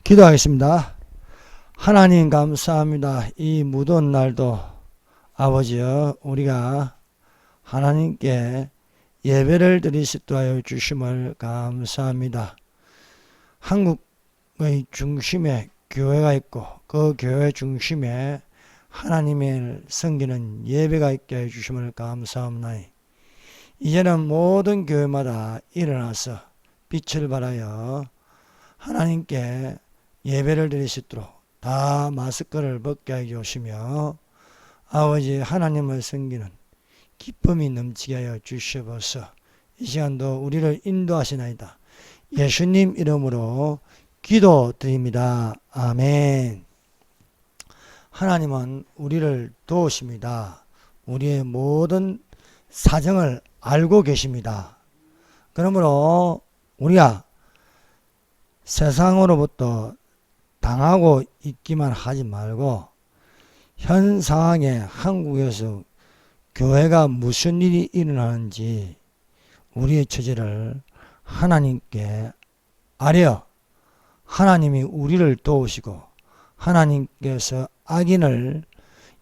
기도하겠습니다. 하나님 감사합니다. 이 무더운 날도 아버지여 우리가 하나님께 예배를 드릴 수 있도록 하여 주심을 감사합니다. 한국의 중심에 교회가 있고 그 교회 중심에 하나님을 섬기는 예배가 있게 해 주심을 감사합니다. 이제는 모든 교회마다 일어나서 빛을 발하여 하나님께 예배를 드릴 수 있도록 다 마스크를 벗게 해 주시며 아버지 하나님을 섬기는 기쁨이 넘치게 하여 주시옵소서. 이 시간도 우리를 인도하시나이다. 예수님 이름으로 기도드립니다. 아멘. 하나님은 우리를 도우십니다. 우리의 모든 사정을 알고 계십니다. 그러므로 우리가 세상으로부터 당하고 있기만 하지 말고 현 상황에 한국에서 교회가 무슨 일이 일어나는지 우리의 처지를 하나님께 아뢰어 하나님이 우리를 도우시고 하나님께서 악인을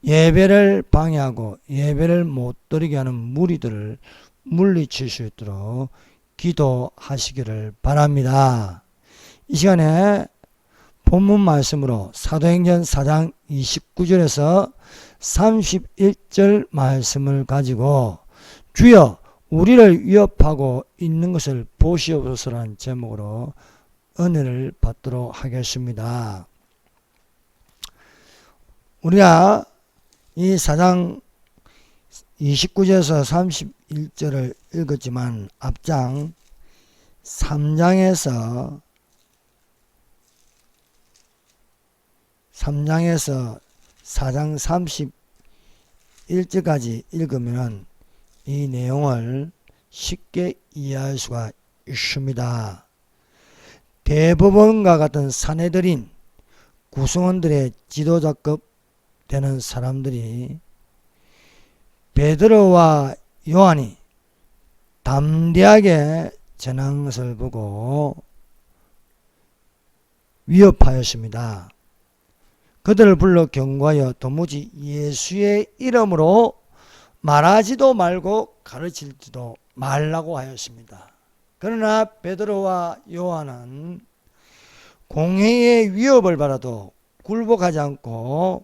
예배를 방해하고 예배를 못 드리게 하는 무리들을 물리칠 수 있도록 기도하시기를 바랍니다. 이 시간에 본문 말씀으로 사도행전 4장 29절에서 31절 말씀을 가지고 주여 우리를 위협하고 있는 것을 보시옵소서라는 제목으로 은혜를 받도록 하겠습니다. 우리가 이 4장 29절에서 31절을 읽었지만 앞장 3장에서 4장 31절까지 읽으면 이 내용을 쉽게 이해할 수가 있습니다. 대법원과 같은 사내들인 구성원들의 지도자급 되는 사람들이 베드로와 요한이 담대하게 전한 것을 보고 위협하였습니다. 그들을 불러 경고하여 도무지 예수의 이름으로 말하지도 말고 가르치지도 말라고 하였습니다. 그러나 베드로와 요한은 공회의 위협을 받아도 굴복하지 않고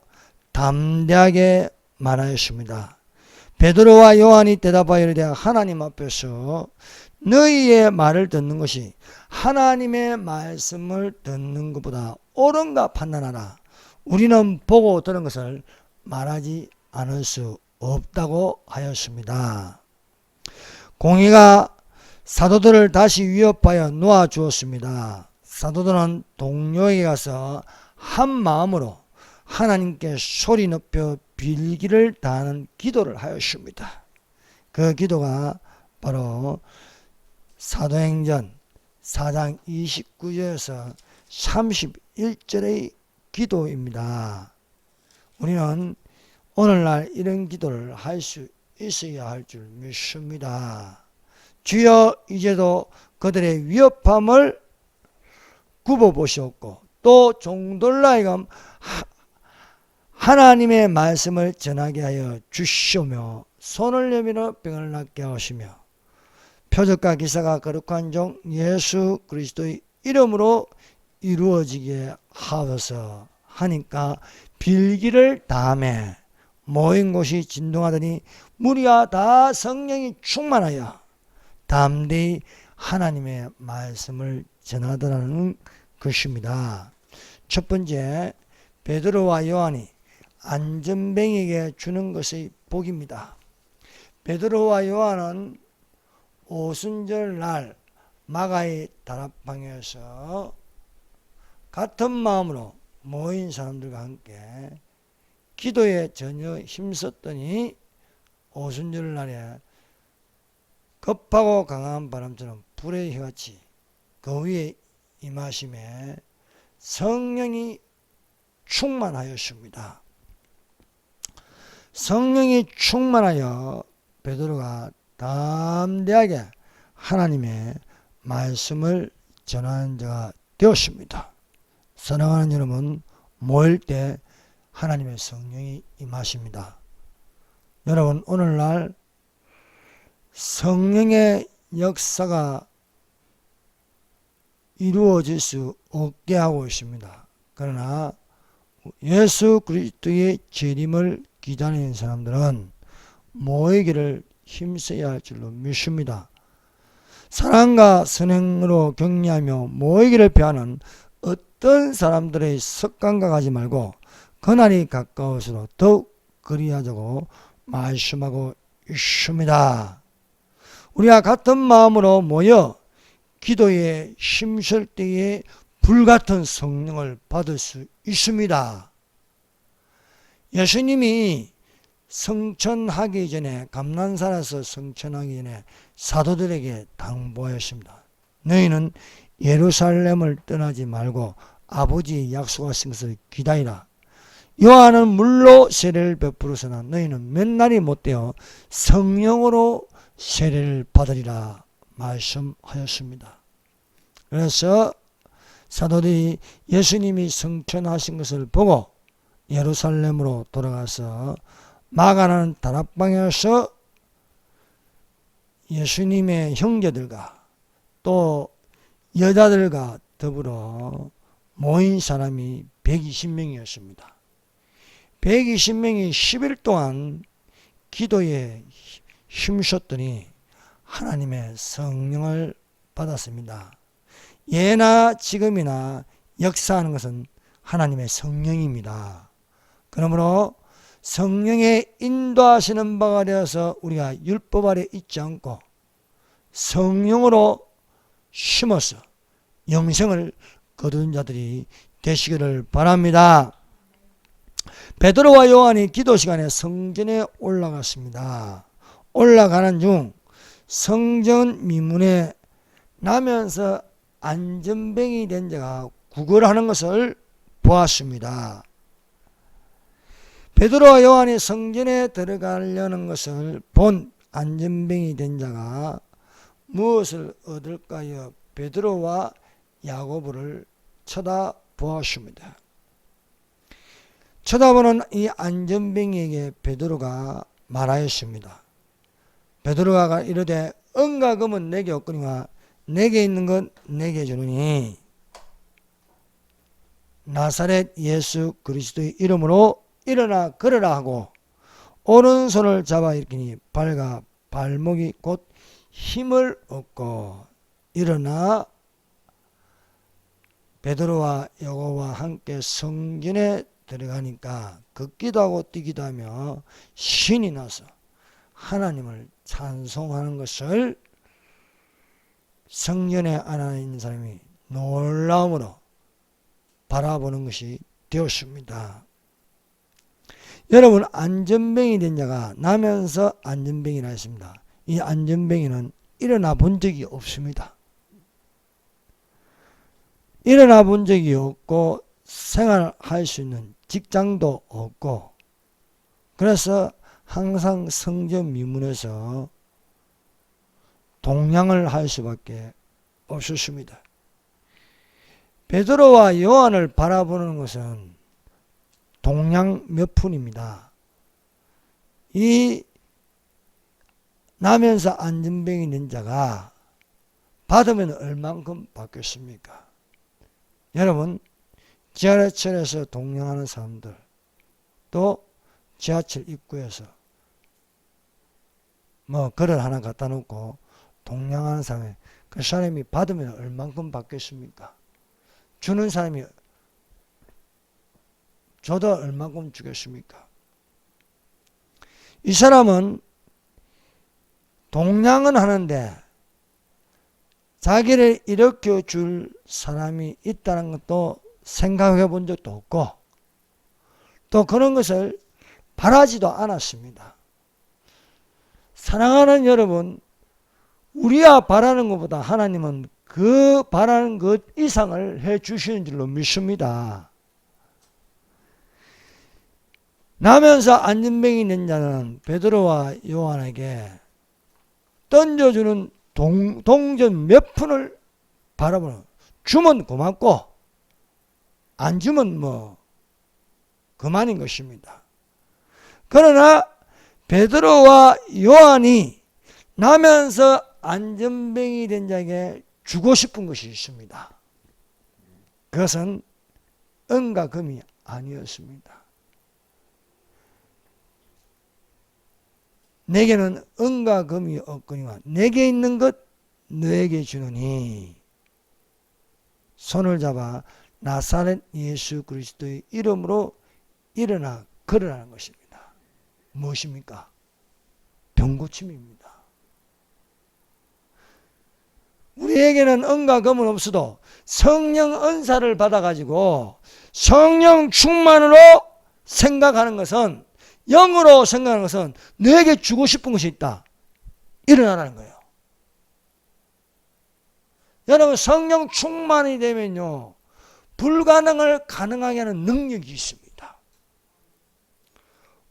담대하게 말하였습니다. 베드로와 요한이 대답하여 이르되 하나님 앞에서 너희의 말을 듣는 것이 하나님의 말씀을 듣는 것보다 옳은가 판단하라. 우리는 보고 들은 것을 말하지 않을 수 없다고 하였습니다. 공회가 사도들을 다시 위협하여 놓아 주었습니다. 사도들은 동료에게 가서 한 마음으로 하나님께 소리 높여 빌기를 다하는 기도를 하였습니다. 그 기도가 바로 사도행전 4장 29절에서 31절의 기도입니다. 우리는 오늘날 이런 기도를 할 수 있어야 할 줄 믿습니다. 주여 이제도 그들의 위협함을 굽어보시옵고 또 종들라이금 하나님의 말씀을 전하게 하여 주시오며 손을 내밀어 병을 낫게 하시며 표적과 기사가 거룩한 종 예수 그리스도의 이름으로 이루어지게 하옵소서 하니까 빌기를 다음에 모인 곳이 진동하더니 무리가 다 성령이 충만하여 담대히 하나님의 말씀을 전하더라는 것입니다. 첫 번째, 베드로와 요한이 안전뱅이에게 주는 것의 복입니다. 베드로와 요한은 오순절 날 마가의 다락방에서 같은 마음으로 모인 사람들과 함께 기도에 전혀 힘썼더니 오순절 날에 급하고 강한 바람처럼 불의 혀같이 그 위에 임하심에 성령이 충만하였습니다. 성령이 충만하여 베드로가 담대하게 하나님의 말씀을 전하는 자가 되었습니다. 사랑하는 여러분, 모일 때 하나님의 성령이 임하십니다. 여러분, 오늘날 성령의 역사가 이루어질 수 없게 하고 있습니다. 그러나 예수 그리스도의 재림을 기다리는 사람들은 모이기를 힘써야 할 줄로 믿습니다. 사랑과 선행으로 격려하며 모이기를 피하는 어떤 사람들의 습관과 가지 말고 그날이 가까울수록 더욱 그리하자고 말씀하고 있습니다. 우리가 같은 마음으로 모여 기도에 힘쓸 때에 불같은 성령을 받을 수 있습니다. 예수님이 성천하기 전에, 감난산에서 성천하기 전에 사도들에게 당부하였습니다. 너희는 예루살렘을 떠나지 말고 아버지의 약속하신 것을 기다리라. 요한은 물로 세례를 베풀었으나 너희는 몇 날이 못되어 성령으로 세례를 받으리라 말씀하였습니다. 그래서 사도들이 예수님이 성천하신 것을 보고 예루살렘으로 돌아가서 마가라는 다락방에서 예수님의 형제들과 또 여자들과 더불어 모인 사람이 120명이었습니다. 120명이 10일 동안 기도에 힘썼더니 하나님의 성령을 받았습니다. 예나 지금이나 역사하는 것은 하나님의 성령입니다. 그러므로 성령의 인도하시는 바가 되어서 우리가 율법 아래 있지 않고 성령으로 심어서 영생을 거둔 자들이 되시기를 바랍니다. 베드로와 요한이 기도 시간에 성전에 올라갔습니다. 올라가는 중 성전 미문에 나면서 안전뱅이 된 자가 구걸하는 것을 보았습니다. 베드로와 요한이 성전에 들어가려는 것을 본 안전뱅이 된 자가 무엇을 얻을까요? 베드로와 야고보를 쳐다보았습니다. 쳐다보는 이 안전뱅이에게 베드로가 말하였습니다. 베드로가 이르되 은과 금은 내게 없거니와 내게 있는 것 내게 주느니 나사렛 예수 그리스도의 이름으로 일어나 걸으라 하고 오른손을 잡아 일으키니 발과 발목이 곧 힘을 얻고 일어나 베드로와 야고보와 함께 성전에 들어가니까 걷기도 하고 뛰기도 하며 신이 나서 하나님을 찬송하는 것을 성전에 앉아 있는 사람이 놀라움으로 바라보는 것이 되었습니다. 여러분, 안전뱅이 된 자가 나면서 안전뱅이라 했습니다. 이 안전뱅이는 일어나 본 적이 없습니다. 일어나 본 적이 없고 생활할 수 있는 직장도 없고 그래서 항상 성전 미문에서 동냥을 할 수밖에 없었습니다. 베드로와 요한을 바라보는 것은 동양 몇 푼입니다. 이 나면서 안전뱅이 된 자가 받으면 얼만큼 받겠습니까? 여러분, 지하철에서 동냥하는 사람들, 또 지하철 입구에서 뭐 그릇 하나 갖다 놓고 동냥하는 사람이 그 사람이 받으면 얼만큼 받겠습니까? 주는 사람이 저도 얼만큼 주겠습니까? 이 사람은 동냥은 하는데 자기를 일으켜 줄 사람이 있다는 것도 생각해 본 적도 없고 또 그런 것을 바라지도 않았습니다. 사랑하는 여러분, 우리가 바라는 것보다 하나님은 그 바라는 것 이상을 해 주시는 줄로 믿습니다. 나면서 안전뱅이 된 자는 베드로와 요한에게 던져주는 동전 몇 푼을 바라보는 주면 고맙고 안 주면 뭐 그만인 것입니다. 그러나 베드로와 요한이 나면서 안전뱅이 된 자에게 주고 싶은 것이 있습니다. 그것은 은과 금이 아니었습니다. 내게는 은과 금이 없거니와 내게 있는 것 너에게 주노니 손을 잡아 나사렛 예수 그리스도의 이름으로 일어나 걸으라는 것입니다. 무엇입니까? 병고침입니다. 우리에게는 은과 금은 없어도 성령 은사를 받아가지고 성령 충만으로 생각하는 것은, 영으로 생각하는 것은 너에게 주고 싶은 것이 있다. 일어나라는 거예요. 여러분, 성령 충만이 되면요, 불가능을 가능하게 하는 능력이 있습니다.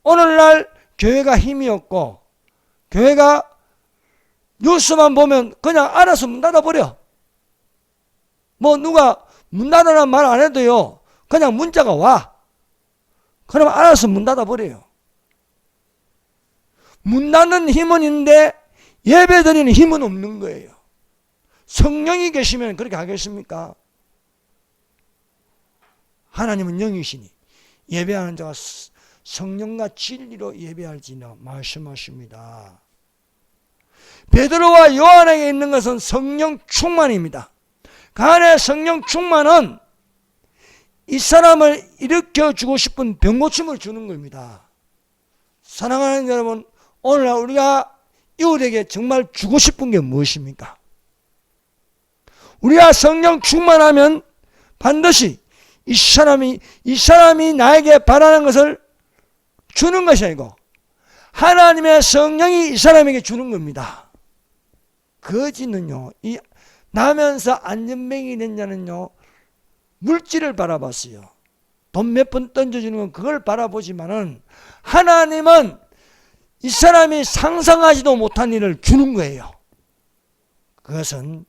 오늘날 교회가 힘이 없고 교회가 뉴스만 보면 그냥 알아서 문 닫아버려. 뭐 누가 문 닫으라는 말 안 해도요, 그냥 문자가 와. 그러면 알아서 문 닫아버려요. 문 닫는 힘은 있는데 예배 드리는 힘은 없는 거예요. 성령이 계시면 그렇게 하겠습니까? 하나님은 영이시니 예배하는 자가 성령과 진리로 예배할지니라 말씀하십니다. 베드로와 요한에게 있는 것은 성령 충만입니다. 그 안에 성령 충만은 이 사람을 일으켜 주고 싶은 병고침을 주는 겁니다. 사랑하는 여러분, 오늘날 우리가 이웃에게 정말 주고 싶은 게 무엇입니까? 우리가 성령 충만하면 반드시 이 사람이 나에게 바라는 것을 주는 것이 아니고 하나님의 성령이 이 사람에게 주는 겁니다. 거지는요, 이 나면서 안전뱅이 된 자는요, 물질을 바라봤어요. 돈 몇 번 던져주는 건 그걸 바라보지만은 하나님은 이 사람이 상상하지도 못한 일을 주는 거예요. 그것은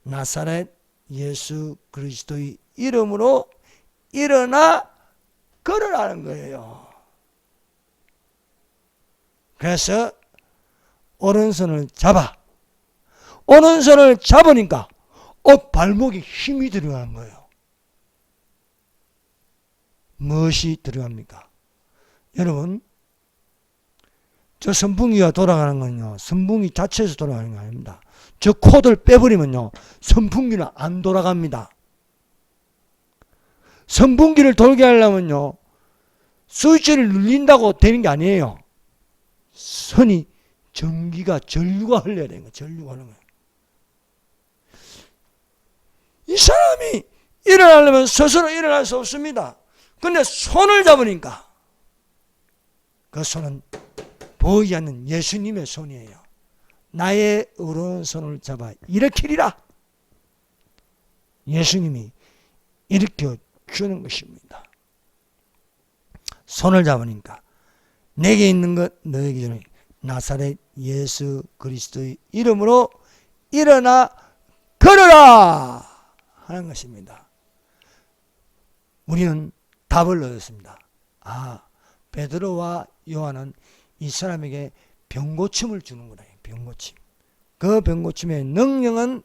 나사렛 예수 그리스도의 이름으로 일어나 걸으라는 거예요. 그래서 오른손을 잡으니까 발목에 힘이 들어가는 거예요. 무엇이 들어갑니까? 여러분, 저 선풍기가 돌아가는 건요, 선풍기 자체에서 돌아가는 게 아닙니다. 저 코드를 빼버리면요, 선풍기는 안 돌아갑니다. 선풍기를 돌게 하려면요, 스위치를 눌린다고 되는 게 아니에요. 선이, 전류가 흘러야 되는 거예요. 전류가 흐르는 거예요. 이 사람이 일어나려면 스스로 일어날 수 없습니다. 근데 손을 잡으니까 그 손은 보이지 않는 예수님의 손이에요. 나의 오른손을 잡아 일으키리라. 예수님이 일으켜 주는 것입니다. 손을 잡으니까 내게 있는 것 너에게 주는 나사렛 예수 그리스도의 이름으로 일어나 걸어라 하는 것입니다. 우리는 답을 얻었습니다. 베드로와 요한은 이 사람에게 병고침을 주는구나. 병고침. 그 병고침의 능력은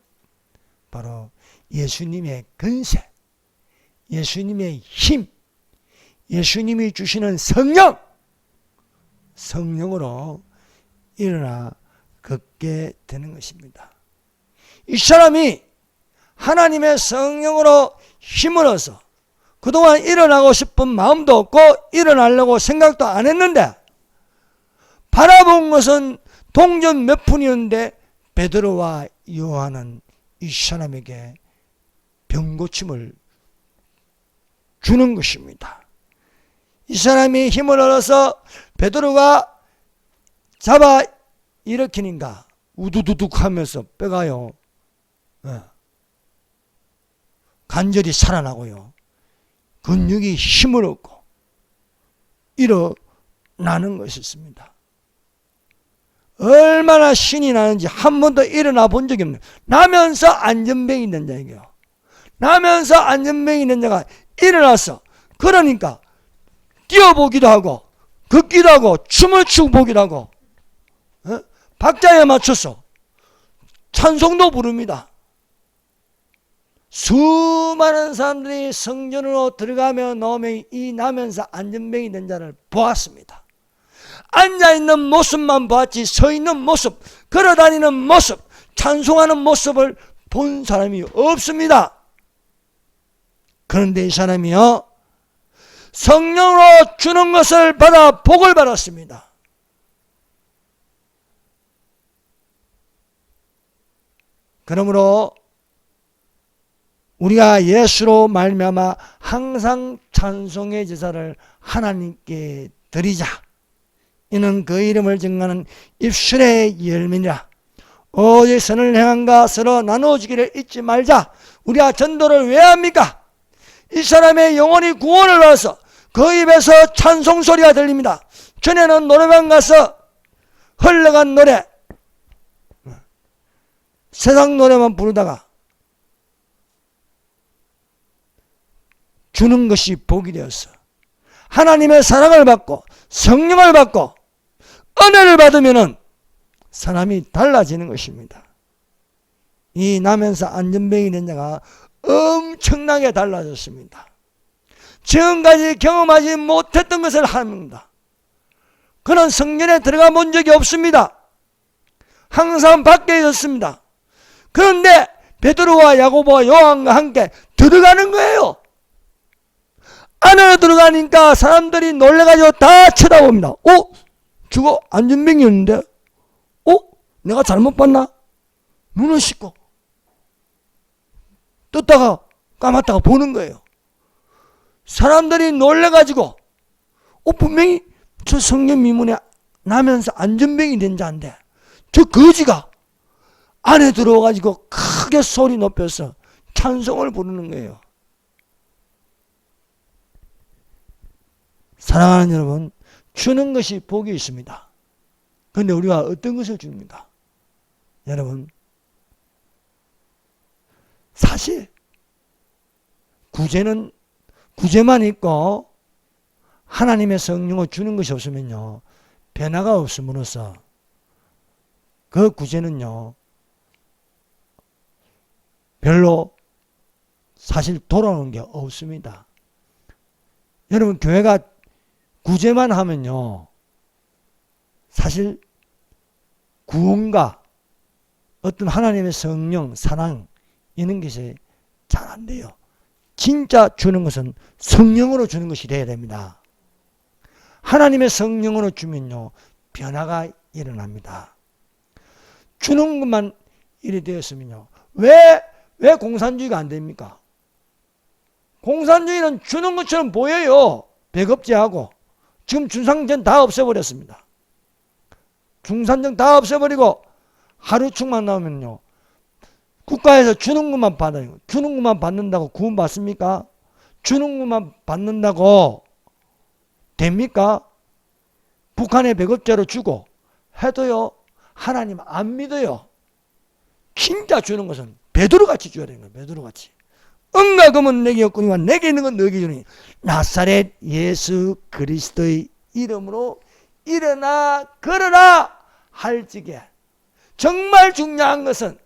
바로 예수님의 근세, 예수님의 힘, 예수님이 주시는 성령으로 일어나 걷게 되는 것입니다. 이 사람이 하나님의 성령으로 힘을 얻어서 그동안 일어나고 싶은 마음도 없고 일어나려고 생각도 안 했는데 바라본 것은 동전 몇 푼이었는데 베드로와 요한은 이 사람에게 병고침을 주는 것입니다. 이 사람이 힘을 얻어서 베드로가 잡아 일으키니까 우두두둑 하면서 뼈가요, 관절이 살아나고요, 근육이 힘을 얻고 일어나는 것이었습니다. 얼마나 신이 나는지 한 번도 일어나 본 적이 없는, 나면서 안전뱅이 있는 자에게요, 나면서 안전뱅이 있는 자가 일어나서 그러니까 뛰어보기도 하고 걷기도 하고 춤을 추고 보기도 하고 박자에 맞춰서 찬송도 부릅니다. 수많은 사람들이 성전으로 들어가며 나오며 이 나면서 안전뱅이 된 자를 보았습니다. 앉아있는 모습만 보았지 서있는 모습, 걸어다니는 모습, 찬송하는 모습을 본 사람이 없습니다. 그런데 이 사람이요, 성령으로 주는 것을 받아 복을 받았습니다. 그러므로 우리가 예수로 말미암아 항상 찬송의 제사를 하나님께 드리자. 이는 그 이름을 증거하는 입술의 열매니라. 오직 선을 행함과 서로 나누어지기를 잊지 말자. 우리가 전도를 왜 합니까? 이 사람의 영혼이 구원을 받아서 그 입에서 찬송 소리가 들립니다. 전에는 노래방 가서 흘러간 노래, 세상 노래만 부르다가 주는 것이 복이 되었어. 하나님의 사랑을 받고 성령을 받고 은혜를 받으면 사람이 달라지는 것입니다. 이 나면서 안전뱅이 된 자가 엄청나게 달라졌습니다. 지금까지 경험하지 못했던 것을 합니다. 그는 성전에 들어가 본 적이 없습니다. 항상 밖에 있었습니다. 그런데 베드로와 야고보와 요한과 함께 들어가는 거예요. 안으로 들어가니까 사람들이 놀래가지고 다 쳐다봅니다. 저거 안전뱅이였는데? 내가 잘못 봤나? 눈을 씻고 떴다가 감았다가 보는 거예요. 사람들이 놀래가지고 분명히 저 성령 미문에 나면서 안전뱅이 된 자인데 저 거지가 안에 들어와가지고 크게 소리 높여서 찬송을 부르는 거예요. 사랑하는 여러분, 주는 것이 복이 있습니다. 그런데 우리가 어떤 것을 줍니까? 여러분, 사실 구제만 있고 하나님의 성령을 주는 것이 없으면요, 변화가 없음으로써 그 구제는요 별로 사실 돌아오는 게 없습니다. 여러분, 교회가 구제만 하면요 사실 구원과 어떤 하나님의 성령, 사랑 이런 것이 잘 안 돼요. 진짜 주는 것은 성령으로 주는 것이 돼야 됩니다. 하나님의 성령으로 주면요 변화가 일어납니다. 주는 것만 일이 되었으면요 왜 공산주의가 안 됩니까? 공산주의는 주는 것처럼 보여요. 배급제하고 지금 준상전 다 없애버렸습니다. 중산정 다 없애버리고 하루충만 나오면요 국가에서 주는 것만 받아요. 주는 것만 받는다고 구원 받습니까? 주는 것만 받는다고 됩니까? 북한에 배급제로 주고 해도요 하나님 안 믿어요. 진짜 주는 것은 베드로같이 줘야 되는 거예요. 베드로같이. 은과 금은 내게 없거니와 내게 있는 건 너에게 주니 나사렛 예수 그리스도의 이름으로 일어나 걸어라 할지게. 정말 중요한 것은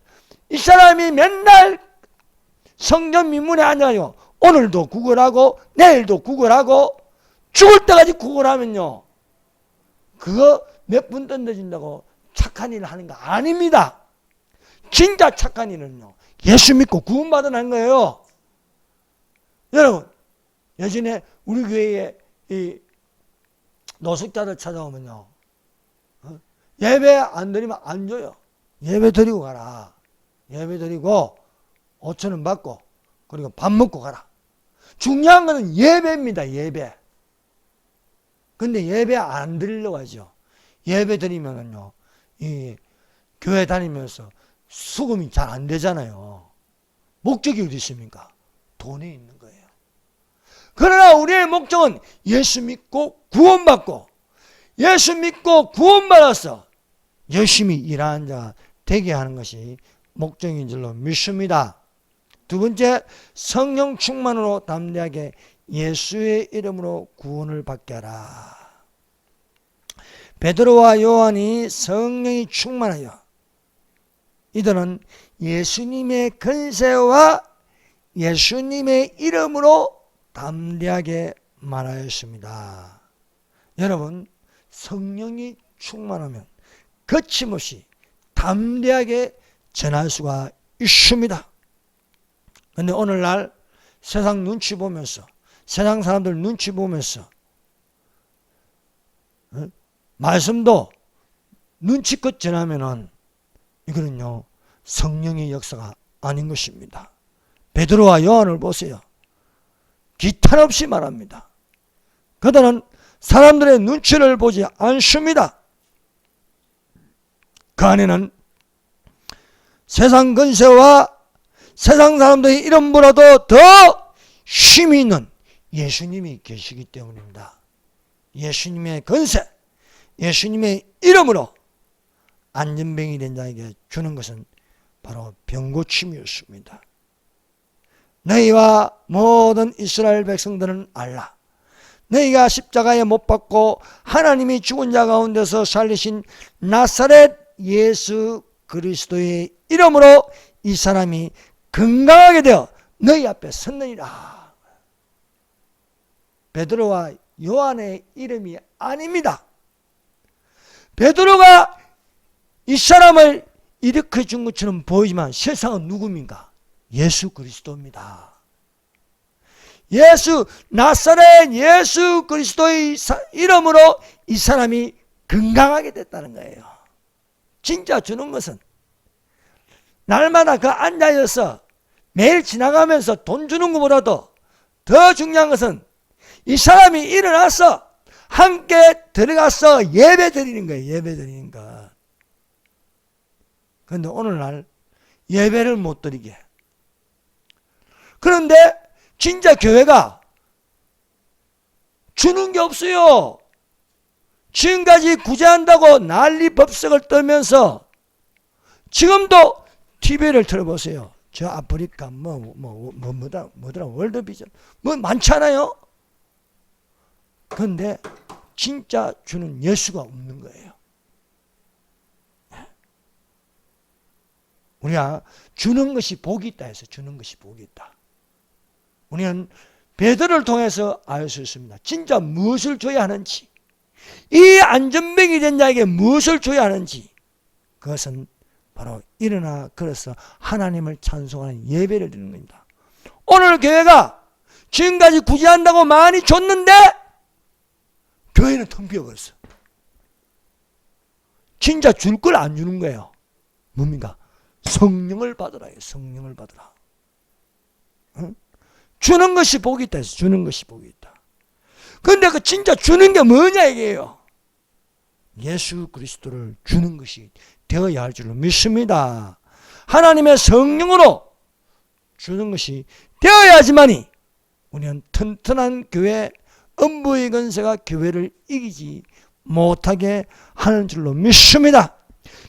이 사람이 맨날 성전 민문에 앉아요. 오늘도 구걸하고 내일도 구걸하고 죽을 때까지 구걸하면요 그거 몇 분 던져진다고 착한 일을 하는 거 아닙니다. 진짜 착한 일은요 예수 믿고 구원받으라는 거예요. 여러분, 예전에 우리 교회에 이 노숙자들 찾아오면요 예배 안 드리면 안 줘요. 예배 드리고 가라. 예배 드리고 5,000원 받고 그리고 밥 먹고 가라. 중요한 거는 예배입니다. 예배. 근데 예배 안 드리려고 하죠. 예배 드리면은요 이 교회 다니면서 수금이 잘 안 되잖아요. 목적이 어디 있습니까? 돈에 있는 거예요. 그러나 우리의 목적은 예수 믿고 구원받고 예수 믿고 구원받아서 열심히 일하는 자가 되게 하는 것이 목적인 줄로 믿습니다. 두 번째, 성령 충만으로 담대하게 예수의 이름으로 구원을 받게 하라. 베드로와 요한이 성령이 충만하여 이들은 예수님의 권세와 예수님의 이름으로 담대하게 말하였습니다. 여러분, 성령이 충만하면 거침없이 담대하게 전할 수가 있습니다. 그런데 오늘날 세상 눈치 보면서, 세상 사람들 눈치 보면서 말씀도 눈치껏 전하면은 이거는요 성령의 역사가 아닌 것입니다. 베드로와 요한을 보세요. 기탄 없이 말합니다. 그들은 사람들의 눈치를 보지 않습니다. 그 안에는 세상 권세와 세상 사람들의 이름보다도 더 힘이 있는 예수님이 계시기 때문입니다. 예수님의 권세, 예수님의 이름으로 안전병이 된 자에게 주는 것은 바로 병고침이었습니다. 너희와 모든 이스라엘 백성들은 알라. 너희가 십자가에 못 박고 하나님이 죽은 자 가운데서 살리신 나사렛 예수 그리스도의 이름으로 이 사람이 건강하게 되어 너희 앞에 섰느니라. 베드로와 요한의 이름이 아닙니다. 베드로가 이 사람을 일으켜 준 것처럼 보이지만 세상은 누굽니까? 예수 그리스도입니다. 나사렛 예수 그리스도의 이름으로 이 사람이 건강하게 됐다는 거예요. 진짜 주는 것은 날마다 그 앉아있어서 매일 지나가면서 돈 주는 것보다도 더 중요한 것은 이 사람이 일어나서 함께 들어가서 예배 드리는 거예요. 예배 드리는 것. 그런데 오늘날 예배를 못 드리게. 그런데 진짜 교회가 주는 게 없어요. 지금까지 구제한다고 난리 법석을 떨면서 지금도 TV를 틀어보세요. 저 아프리카 뭐더라 월드비전 뭐 많잖아요. 그런데 진짜 주는 예수가 없는 거예요. 우리가 주는 것이 복이 있다 해서 주는 것이 복이 있다. 우리는 베드로를 통해서 알 수 있습니다. 진짜 무엇을 줘야 하는지, 이 안전병이 된 자에게 무엇을 줘야 하는지, 그것은 바로 일어나 걸어서 하나님을 찬송하는 예배를 드리는 겁니다. 오늘 교회가 지금까지 구제한다고 많이 줬는데 교회는 텅 비어버렸어. 진짜 줄 걸 안 주는 거예요. 뭡니까? 성령을 받으라. 성령을 받으라. 응? 주는 것이 복이 있다 해서 주는 것이 복이 있다. 그런데 그 진짜 주는 게 뭐냐 이게요. 예수 그리스도를 주는 것이 되어야 할 줄로 믿습니다. 하나님의 성령으로 주는 것이 되어야지만이 우리는 튼튼한 교회, 음부의 권세가 교회를 이기지 못하게 하는 줄로 믿습니다.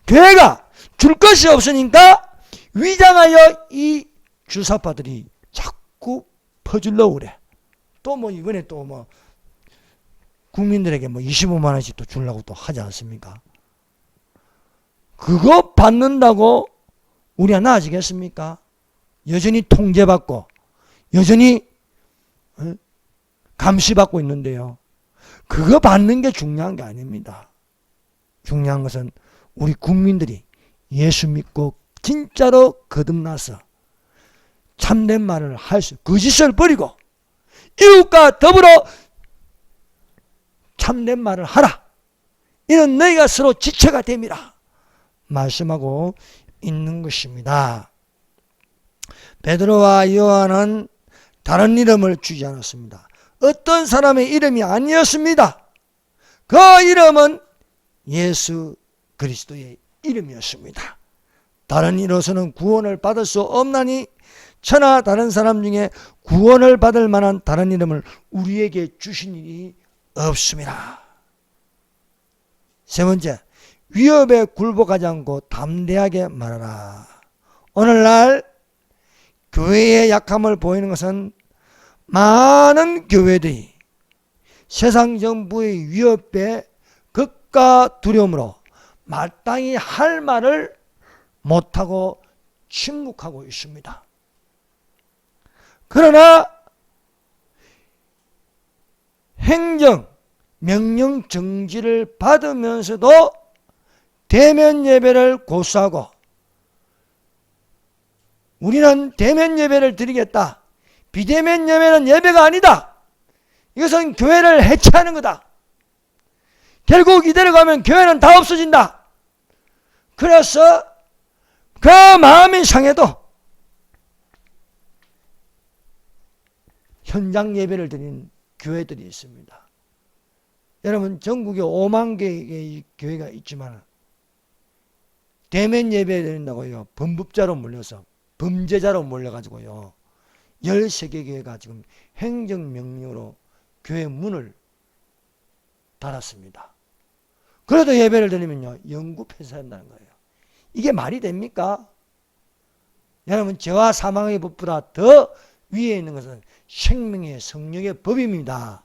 교회가 줄 것이 없으니까 위장하여 이 주사파들이 자꾸 퍼주려고 그래. 또 뭐 이번에 또 뭐 국민들에게 뭐 25만 원씩 또 주려고 또 하지 않습니까? 그거 받는다고 우리가 나아지겠습니까? 여전히 통제받고 여전히 감시받고 있는데요. 그거 받는 게 중요한 게 아닙니다. 중요한 것은 우리 국민들이 예수 믿고 진짜로 거듭나서 참된 말을 할 수, 거짓을 버리고 이웃과 더불어 참된 말을 하라. 이는 너희가 서로 지체가 됨이라 말씀하고 있는 것입니다. 베드로와 요한은 다른 이름을 주지 않았습니다. 어떤 사람의 이름이 아니었습니다. 그 이름은 예수 그리스도의 이름이었습니다. 다른 이로서는 구원을 받을 수 없나니 천하 다른 사람 중에 구원을 받을 만한 다른 이름을 우리에게 주신 일이 없습니다. 세 번째, 위협에 굴복하지 않고 담대하게 말하라. 오늘날 교회의 약함을 보이는 것은 많은 교회들이 세상 정부의 위협에 극과 두려움으로 마땅히 할 말을 못하고 침묵하고 있습니다. 그러나 행정, 명령 정지를 받으면서도 대면 예배를 고수하고 우리는 대면 예배를 드리겠다. 비대면 예배는 예배가 아니다. 이것은 교회를 해체하는 거다. 결국 이대로 가면 교회는 다 없어진다. 그래서 그 마음이 상해도 현장 예배를 드리는 교회들이 있습니다. 여러분, 전국에 5만 개의 교회가 있지만 대면 예배 드린다고요, 범법자로 몰려서 범죄자로 몰려가지고요 13개 교회가 지금 행정명령으로 교회 문을 닫았습니다. 그래도 예배를 드리면요 영구폐쇄 한다는 거예요. 이게 말이 됩니까? 여러분, 죄와 사망의 법보다 더 위에 있는 것은 생명의 성령의 법입니다.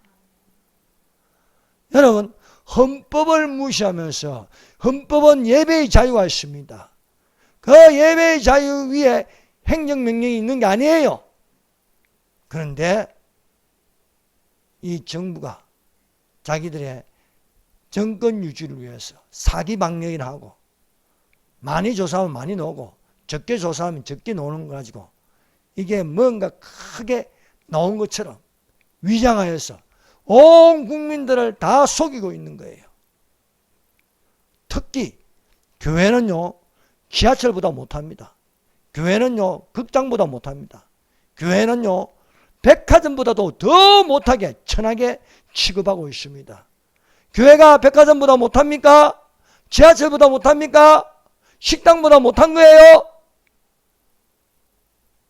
여러분, 헌법을 무시하면서, 헌법은 예배의 자유가 있습니다. 그 예배의 자유 위에 행정명령이 있는 게 아니에요. 그런데 이 정부가 자기들의 정권 유지를 위해서 사기방령을 하고, 많이 조사하면 많이 나오고 적게 조사하면 적게 나오는 거 가지고 이게 뭔가 크게 나온 것처럼 위장하여서 온 국민들을 다 속이고 있는 거예요. 특히 교회는요 지하철보다 못합니다. 교회는요 극장보다 못합니다. 교회는요 백화점보다도 더 못하게 천하게 취급하고 있습니다. 교회가 백화점보다 못합니까? 지하철보다 못합니까? 식당보다 못한 거예요?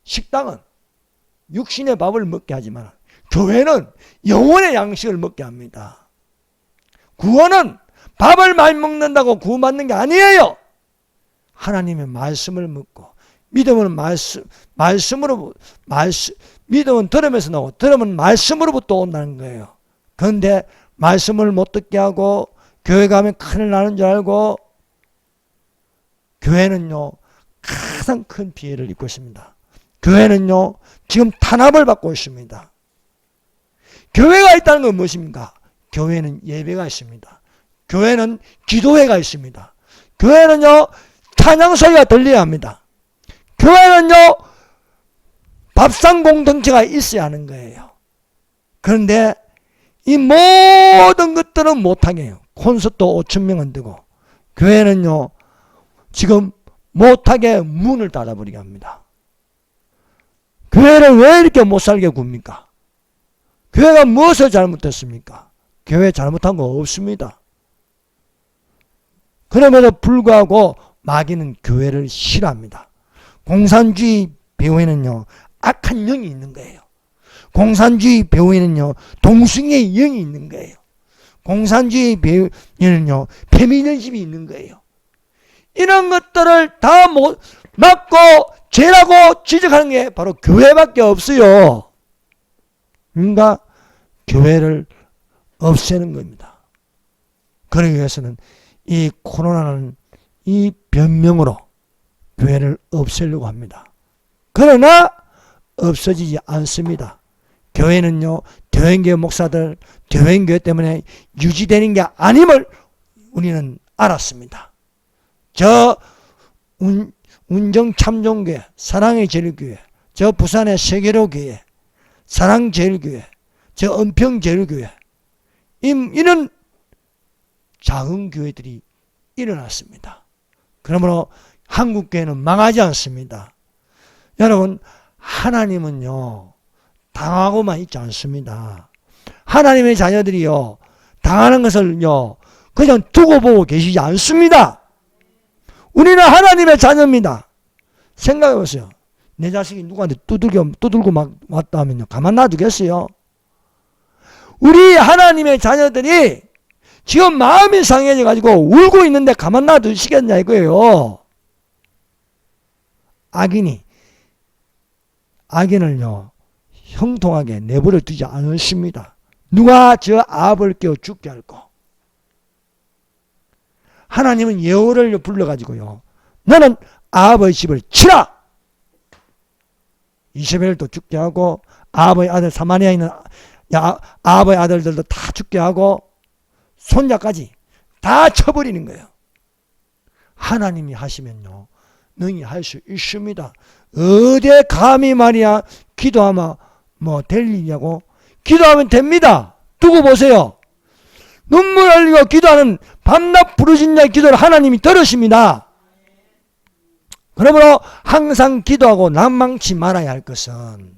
식당은 육신의 밥을 먹게 하지만 교회는 영혼의 양식을 먹게 합니다. 구원은 밥을 많이 먹는다고 구원받는 게 아니에요. 하나님의 말씀을 먹고, 믿음은 믿음은 들음에서 나오고 들음은 말씀으로부터 온다는 거예요. 그런데 말씀을 못 듣게 하고 교회 가면 큰일 나는 줄 알고 교회는요 가장 큰 피해를 입고 있습니다. 교회는요 지금 탄압을 받고 있습니다. 교회가 있다는 건 무엇입니까? 교회는 예배가 있습니다. 교회는 기도회가 있습니다. 교회는요 찬양 소리가 들려야 합니다. 교회는요 밥상 공동체가 있어야 하는 거예요. 그런데 이 모든 것들은 못하게 해요. 콘서트 5,000명은 되고 교회는요 지금 못하게 문을 닫아버리게 합니다. 교회를 왜 이렇게 못살게 굽니까? 교회가 무엇을 잘못했습니까? 교회 잘못한 거 없습니다. 그럼에도 불구하고 마귀는 교회를 싫어합니다. 공산주의 배후에는요 악한 영이 있는 거예요. 공산주의 배후에는요 동숭의 영이 있는 거예요. 공산주의 배후에는요 페미니즘이 있는 거예요. 이런 것들을 다 막고 죄라고 지적하는 게 바로 교회밖에 없어요. 그러니까 교회를 없애는 겁니다. 그러기 위해서는 이 코로나는 이 변명으로 교회를 없애려고 합니다. 그러나 없어지지 않습니다. 교회는요 대형교회 목사들, 대형교회 때문에 유지되는 게 아님을 우리는 알았습니다. 저 운정참종교회, 사랑의 제일교회, 저 부산의 세계로교회, 사랑제일교회, 저 은평제일교회, 이런 작은 교회들이 일어났습니다. 그러므로 한국교회는 망하지 않습니다. 여러분, 하나님은요 당하고만 있지 않습니다. 하나님의 자녀들이요 당하는 것을요 그냥 두고 보고 계시지 않습니다. 우리는 하나님의 자녀입니다. 생각해 보세요. 내 자식이 누구한테 두들고 막 왔다 하면요 가만 놔두겠어요? 우리 하나님의 자녀들이 지금 마음이 상해져 가지고 울고 있는데 가만 놔두시겠냐 이거예요. 악인을요 형통하게 내버려 두지 않으십니다. 누가 저 아합을 깨워 죽게 할꼬. 하나님은 여호를 불러가지고요 너는 아합의 집을 치라. 이세벨도 죽게 하고 아합의 아들 사마리아에 있는 아합의 아들들도 다 죽게 하고 손자까지 다 쳐버리는 거예요. 하나님이 하시면요 능히 할 수 있습니다. 어디에 감히 말이야 기도하면 뭐 될 일이냐고. 기도하면 됩니다. 두고 보세요. 눈물 흘리고 기도하는 밤낮 부르짖는 자의 기도를 하나님이 들으십니다. 그러므로 항상 기도하고 난망치 말아야 할 것은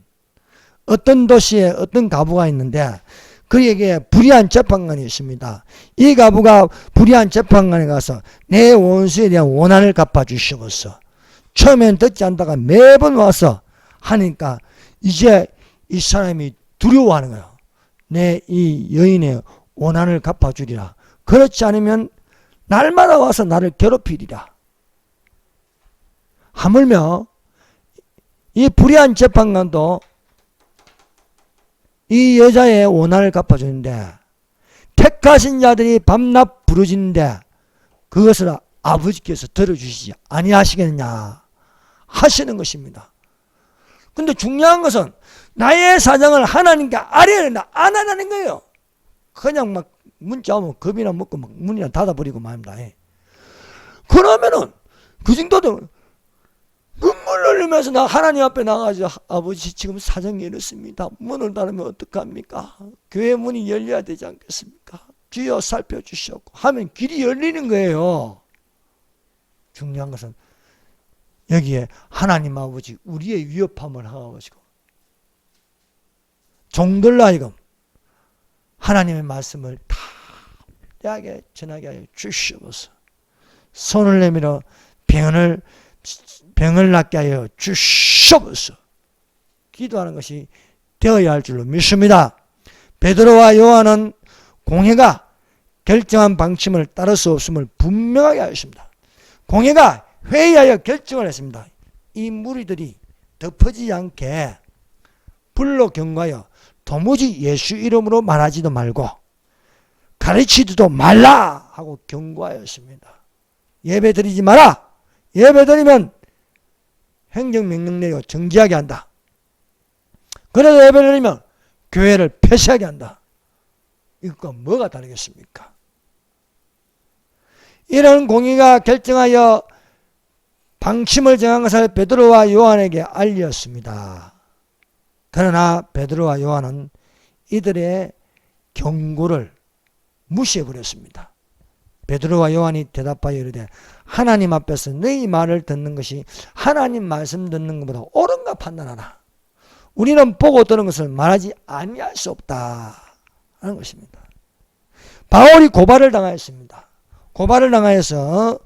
어떤 도시에 어떤 가부가 있는데 그에게 불의한 재판관이 있습니다. 이 가부가 불의한 재판관에 가서 내 원수에 대한 원한을 갚아주시옵소서. 처음엔 듣지 않다가 매번 와서 하니까 이제 이 사람이 두려워하는 거예요. 내 이 여인의 원한을 갚아주리라. 그렇지 않으면 날마다 와서 나를 괴롭히리라. 하물며 이 불의한 재판관도 이 여자의 원한을 갚아주는데 택하신 자들이 밤낮 부르짖는데 그것을 아버지께서 들어주시지 아니하시겠느냐 하시는 것입니다. 근데 중요한 것은 나의 사정을 하나님께 알아야 된다 안 하라는 거예요. 그냥 막 문자 오면 겁이나 먹고 막 문이나 닫아버리고 말입니다. 그러면은 그 정도도 눈물 흘리면서 나 하나님 앞에 나가서 아버지 지금 사정이 이렇습니다. 문을 닫으면 어떡합니까? 교회 문이 열려야 되지 않겠습니까? 주여 살펴주시옵고 하면 길이 열리는 거예요. 중요한 것은 여기에 하나님 아버지 우리의 위협함을 하시고 종들로 하여금 하나님의 말씀을 다 대하게 전하게 하여 주시옵소서. 손을 내밀어 병을 낫게 하여 주시옵소서. 기도하는 것이 되어야 할 줄로 믿습니다. 베드로와 요한은 공회가 결정한 방침을 따를 수 없음을 분명하게 하였습니다. 공회가 회의하여 결정을 했습니다. 이 무리들이 덮어지지 않게 불로 경고하여 도무지 예수 이름으로 말하지도 말고 가르치지도 말라 하고 경고하였습니다. 예배 드리지 마라. 예배 드리면 행정명령 내려 정지하게 한다. 그래도 예배 드리면 교회를 폐쇄하게 한다. 이것과 뭐가 다르겠습니까? 이런 공의가 결정하여 방침을 정한 것을 베드로와 요한에게 알렸습니다. 그러나 베드로와 요한은 이들의 경고를 무시해버렸습니다. 베드로와 요한이 대답하여 이르되 하나님 앞에서 너희 말을 듣는 것이 하나님 말씀 듣는 것보다 옳은가 판단하라. 우리는 보고 들은 것을 말하지 아니할 수 없다 하는 것입니다. 바울이 고발을 당하였습니다. 고발을 당하여서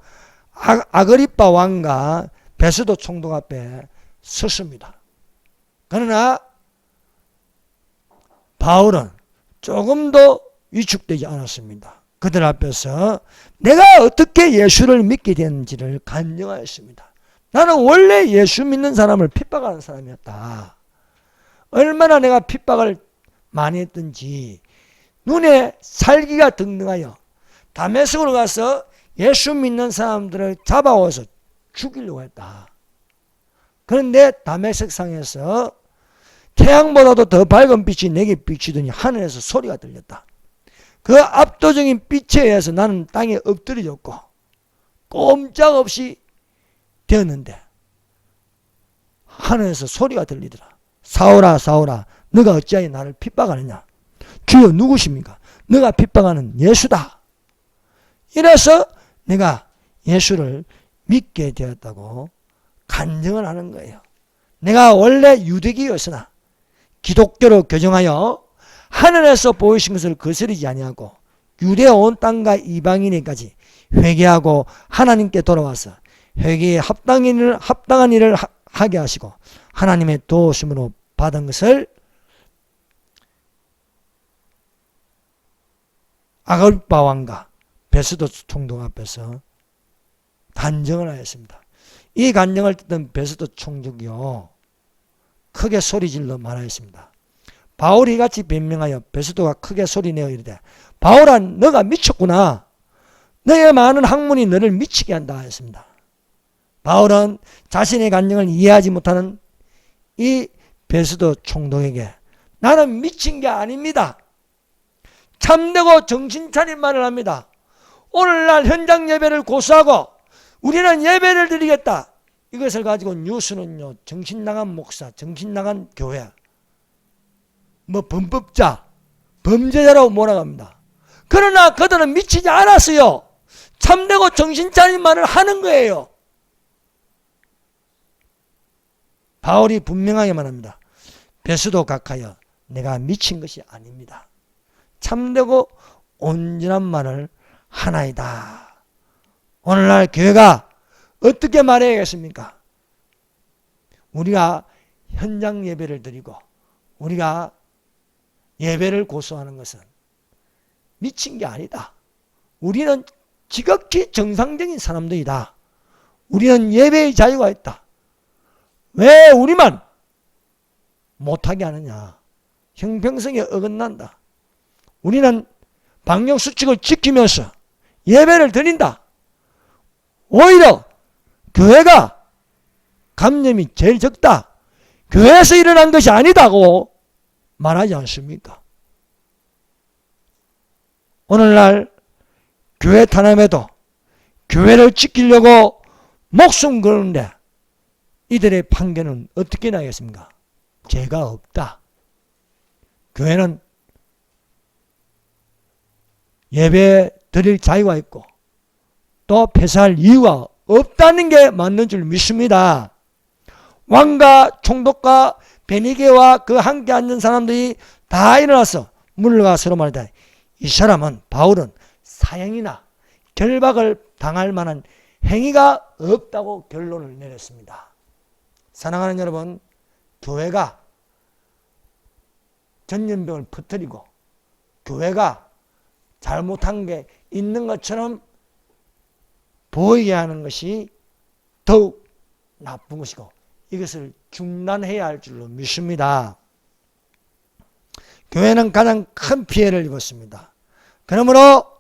아그리빠 왕과 베스도 총독 앞에 섰습니다. 그러나 바울은 조금도 위축되지 않았습니다. 그들 앞에서 내가 어떻게 예수를 믿게 됐는지를 간증하였습니다. 나는 원래 예수 믿는 사람을 핍박하는 사람이었다. 얼마나 내가 핍박을 많이 했든지 눈에 살기가 등등하여 다메섹으로 가서 예수 믿는 사람들을 잡아와서 죽이려고 했다. 그런데 다메섹 상에서 태양보다도 더 밝은 빛이 내게 비치더니 하늘에서 소리가 들렸다. 그 압도적인 빛에 의해서 나는 땅에 엎드려졌고 꼼짝없이 되었는데 하늘에서 소리가 들리더라. 사울아 사울아 너가 어찌하여 나를 핍박하느냐. 주여 누구십니까? 너가 핍박하는 예수다. 이래서 내가 예수를 믿게 되었다고 간증을 하는 거예요. 내가 원래 유대교였으나 기독교로 교정하여 하늘에서 보이신 것을 거스르지 아니하고 유대 온 땅과 이방인에까지 회개하고 하나님께 돌아와서 회개에 합당한 일을 하게 하시고 하나님의 도우심으로 받은 것을 아그리빠 왕과 베스도 총독 앞에서 단정을 하였습니다. 이 간증을 듣던 베스도 총독이요 크게 소리질러 말하였습니다. 바울이 이같이 변명하여 베스도가 크게 소리내어 이르되 바울아 너가 미쳤구나. 너의 많은 학문이 너를 미치게 한다 했습니다. 바울은 자신의 감정을 이해하지 못하는 이 베스도 총독에게 나는 미친 게 아닙니다. 참되고 정신 차린 말을 합니다. 오늘날 현장 예배를 고수하고 우리는 예배를 드리겠다. 이것을 가지고 뉴스는요, 정신 나간 목사, 정신 나간 교회, 범법자, 범죄자라고 몰아갑니다. 그러나 그들은 미치지 않았어요. 참되고 정신 차린 말을 하는 거예요. 바울이 분명하게 말합니다. 베스도 각하여 내가 미친 것이 아닙니다. 참되고 온전한 말을 하나이다. 오늘날 교회가 어떻게 말해야겠습니까? 우리가 현장 예배를 드리고 우리가 예배를 고수하는 것은 미친 게 아니다. 우리는 지극히 정상적인 사람들이다. 우리는 예배의 자유가 있다. 왜 우리만 못하게 하느냐? 형평성에 어긋난다. 우리는 방역수칙을 지키면서 예배를 드린다. 오히려 교회가 감염이 제일 적다. 교회에서 일어난 것이 아니다고 말하지 않습니까? 오늘날 교회 탄압에도 교회를 지키려고 목숨 거는데 이들의 판결은 어떻게 나겠습니까? 죄가 없다. 교회는 예배 드릴 자유가 있고 또 폐쇄할 이유가 없다는 게 맞는 줄 믿습니다. 왕과 총독과 베니게와 그 함께 앉은 사람들이 다 일어나서 물러가 서로 말하되 이 사람은 바울은 사형이나 결박을 당할 만한 행위가 없다고 결론을 내렸습니다. 사랑하는 여러분, 교회가 전염병을 퍼뜨리고 교회가 잘못한 게 있는 것처럼 보이게 하는 것이 더욱 나쁜 것이고 이것을 중단해야 할 줄로 믿습니다. 교회는 가장 큰 피해를 입었습니다. 그러므로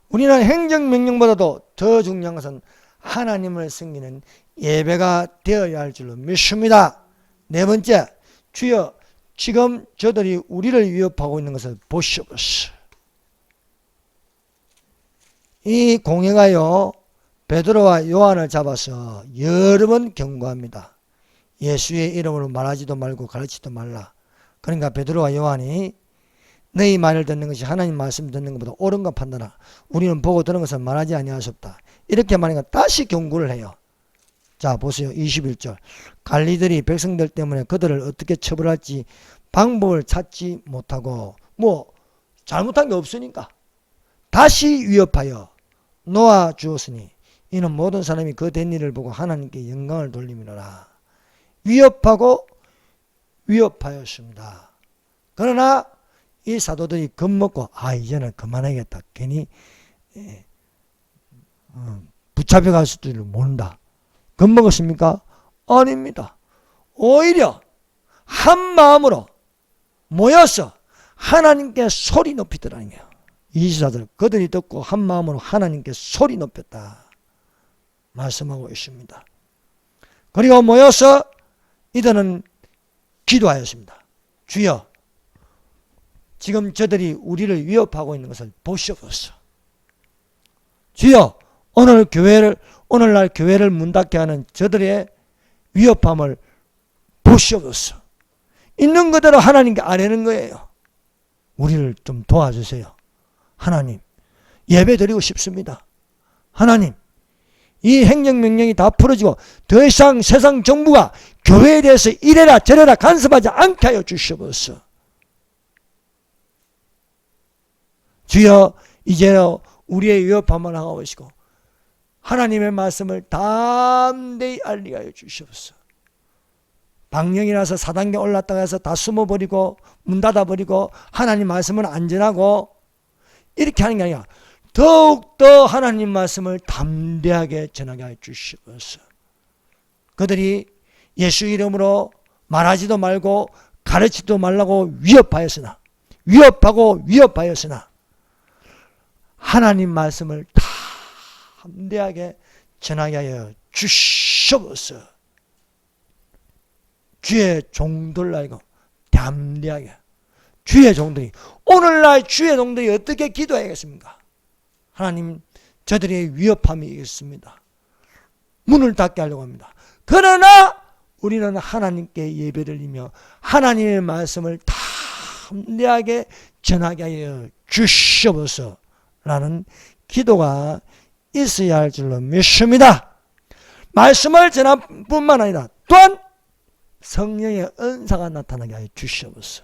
우리는 행정명령보다도 더 중요한 것은 하나님을 섬기는 예배가 되어야 할 줄로 믿습니다. 네 번째, 주여 지금 저들이 우리를 위협하고 있는 것을 보시옵소서. 이 공회가요 베드로와 요한을 잡아서 여러 번 경고합니다. 예수의 이름으로 말하지도 말고 가르치지도 말라. 그러니까 베드로와 요한이 너희 말을 듣는 것이 하나님 말씀 듣는 것보다 옳은가 판단하라. 우리는 보고 들은 것을 말하지 아니할 수 없다. 이렇게 말하니까 다시 경고를 해요. 자 보세요. 21절 관리들이 백성들 때문에 그들을 어떻게 처벌할지 방법을 찾지 못하고 잘못한 게 없으니까 다시 위협하여 놓아 주었으니 이는 모든 사람이 그 된 일을 보고 하나님께 영광을 돌림이로라. 위협하고 위협하였습니다. 그러나 이 사도들이 겁먹고 이제는 그만하겠다. 괜히 붙잡혀갈 수도 모른다. 겁먹었습니까? 아닙니다. 오히려 한 마음으로 모여서 하나님께 소리 높이더라는 거예요. 24절 그들이 듣고 한 마음으로 하나님께 소리 높였다 말씀하고 있습니다. 그리고 모여서 이들은 기도하였습니다. 주여 지금 저들이 우리를 위협하고 있는 것을 보시옵소서. 주여 오늘날 교회를 문 닫게 하는 저들의 위협함을 보시옵소서. 있는 그대로 하나님께 아뢰는 거예요. 우리를 좀 도와주세요. 하나님 예배 드리고 싶습니다. 하나님 이 행정명령이 다 풀어지고 더 이상 세상 정부가 교회에 대해서 이래라 저래라 간섭하지 않게 하여 주시옵소서. 주여 이제 우리의 위협함을 항하시고 하나님의 말씀을 담대히 알리게 하여 주시옵소서. 방령이 나서 4단계 올랐다가 해서 다 숨어버리고 문 닫아버리고 하나님 말씀은 안전하고 이렇게 하는 게 아니라 더욱더 하나님 말씀을 담대하게 전하게 해 주시옵소서. 그들이 예수 이름으로 말하지도 말고 가르치지도 말라고 위협하였으나 하나님 말씀을 담대하게 전하게 하여 주시옵소서. 주의 종들 알고 담대하게, 주의 종들이, 오늘날 주의 종들이 어떻게 기도해야겠습니까? 하나님, 저들의 위협함이 있습니다. 문을 닫게 하려고 합니다. 그러나 우리는 하나님께 예배를 드리며 하나님의 말씀을 담대하게 전하게 하여 주시옵소서 라는 기도가 있어야 할 줄로 믿습니다. 말씀을 전할 뿐만 아니라 또한 성령의 은사가 나타나게 하여 주시옵소서.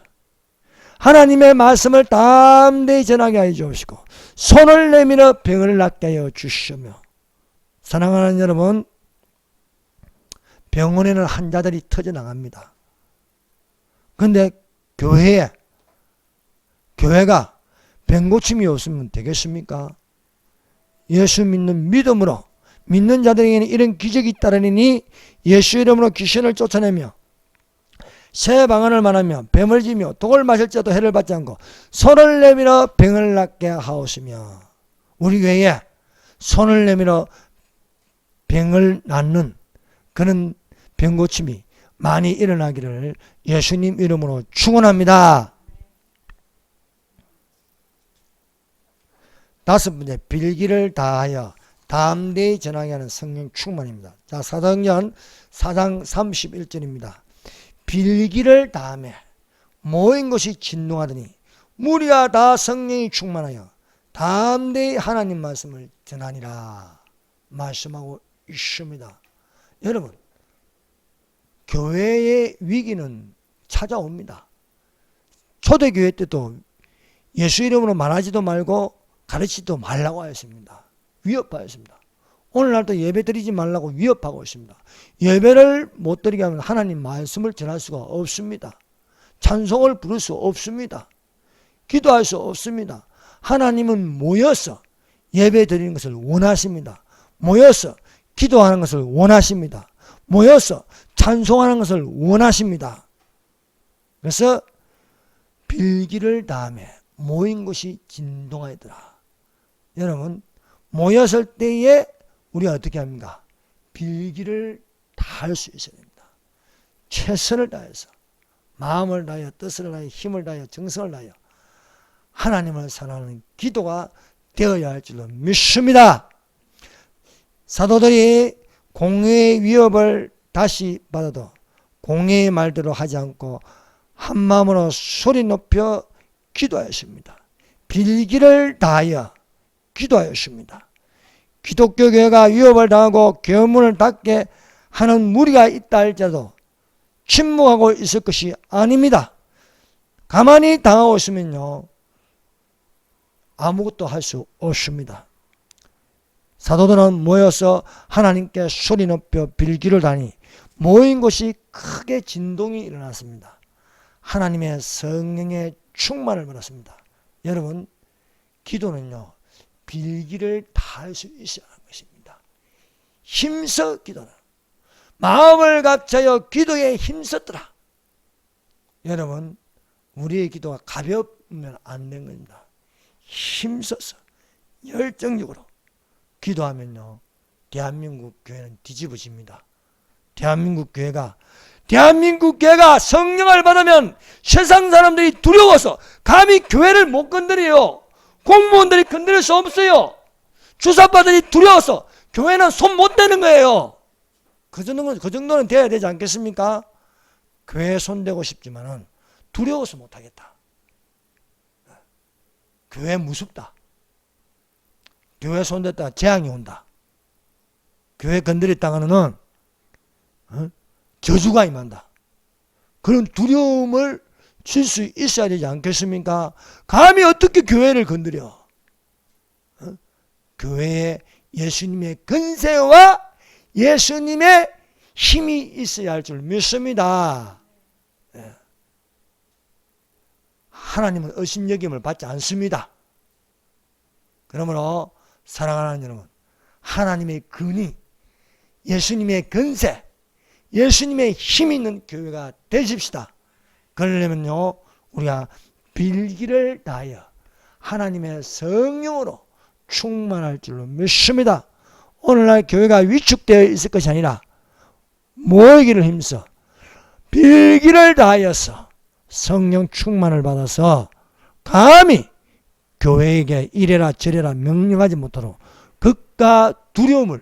하나님의 말씀을 담대히 전하게 하여 주시고 손을 내밀어 병을 낫게 하여 주시며, 사랑하는 여러분, 병원에는 환자들이 터져나갑니다. 그런데 교회가 병고침이 없으면 되겠습니까? 예수 믿는 믿음으로 믿는 자들에게는 이런 기적이 따르니 예수 이름으로 귀신을 쫓아내며 새 방언을 말하며 뱀을 지며 독을 마실지라도 해를 받지 않고 손을 내밀어 병을 낫게 하옵시며, 우리 교회에 손을 내밀어 병을 낫는 그런 병고침이 많이 일어나기를 예수님 이름으로 축원합니다. 다섯 번째, 빌기를 다하여 담대히 전하게 하는 성령 충만입니다. 자, 사도행전 4장 31절입니다. 빌기를 다하며 모인 것이 진동하더니 무리가 다 성령이 충만하여 담대히 하나님 말씀을 전하니라 말씀하고 있습니다. 여러분, 교회의 위기는 찾아옵니다. 초대교회 때도 예수 이름으로 말하지도 말고 가르치지도 말라고 하였습니다. 위협하였습니다. 오늘날도 예배 드리지 말라고 위협하고 있습니다. 예배를 못 드리게 하면 하나님 말씀을 전할 수가 없습니다. 찬송을 부를 수 없습니다. 기도할 수 없습니다. 하나님은 모여서 예배 드리는 것을 원하십니다. 모여서 기도하는 것을 원하십니다. 모여서 찬송하는 것을 원하십니다. 그래서 빌기를 다하며 모인 곳이 진동하더라. 여러분, 모였을 때에 우리가 어떻게 합니까? 빌기를 다할 수 있어야 됩니다. 최선을 다해서 마음을 다하여 뜻을 다하여 힘을 다하여 정성을 다하여 하나님을 사랑하는 기도가 되어야 할 줄로 믿습니다. 사도들이 공회의 위협을 다시 받아도 공회의 말대로 하지 않고 한마음으로 소리 높여 기도하였습니다. 빌기를 다하여 기도하였습니다. 기독교 교회가 위협을 당하고 교문을 닫게 하는 무리가 있다 할지라도 침묵하고 있을 것이 아닙니다. 가만히 당하고 있으면요, 아무것도 할 수 없습니다. 사도들은 모여서 하나님께 소리 높여 빌기를 다니 모인 곳이 크게 진동이 일어났습니다. 하나님의 성령의 충만을 받았습니다. 여러분, 기도는요, 빌기를 다할 수 있어야 하는 것입니다. 힘써 기도는 마음을 합하여 기도에 힘썼더라. 여러분, 우리의 기도가 가볍으면 안 되는 겁니다. 힘써서 열정적으로 기도하면요, 대한민국 교회는 뒤집어집니다. 대한민국 교회가 성령을 받으면 세상 사람들이 두려워서 감히 교회를 못 건드려요. 공무원들이 건드릴 수 없어요. 주사파들이 두려워서 교회는 손 못 대는 거예요. 그 정도는 돼야 되지 않겠습니까? 교회에 손대고 싶지만은 두려워서 못하겠다. 교회 무섭다. 교회 손댔다가 재앙이 온다. 교회 건드렸다가는 저주가 임한다. 그런 두려움을 줄 수 있어야 되지 않겠습니까? 감히 어떻게 교회를 건드려? 교회에 예수님의 권세와 예수님의 힘이 있어야 할 줄 믿습니다. 하나님은 의심여김을 받지 않습니다. 그러므로 사랑하는 여러분, 하나님의 근위, 예수님의 권세, 예수님의 힘 있는 교회가 되십시다. 그러려면요, 우리가 빌기를 다하여 하나님의 성령으로 충만할 줄로 믿습니다. 오늘날 교회가 위축되어 있을 것이 아니라 모이기를 힘써 빌기를 다하여서 성령 충만을 받아서 감히 교회에게 이래라 저래라 명령하지 못하도록 극과 두려움을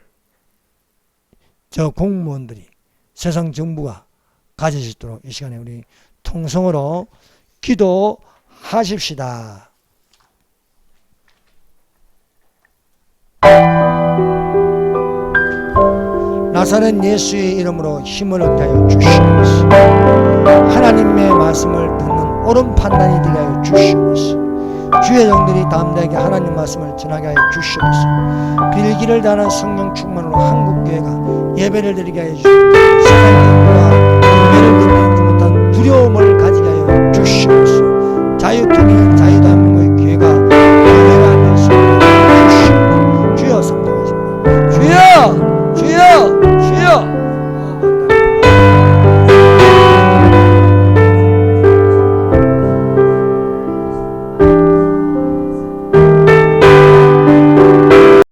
저 공무원들이, 세상 정부가 가질 수 있도록 이 시간에 우리 통성으로 기도하십시다. 나사렛 예수의 이름으로 힘을 얻게 하여 주시옵소서. 하나님의 말씀을 듣는 옳은 판단이 되게 하여 주시옵소서. 주의 종들이 담대하게 하나님 말씀을 전하게 하여 주시옵소서. 빌기를 다하는 성령 충만으로 한국교회가 예배를 드리게 하여 주시옵소서. 세상의 예배를 드리지 못한 두려움을 가지게 하여 주시옵소서. 자유투명한 자유대한민국의 교회가 될 수 있도록 주시옵소서. 주여 성령하십니다. 주여 주여 주여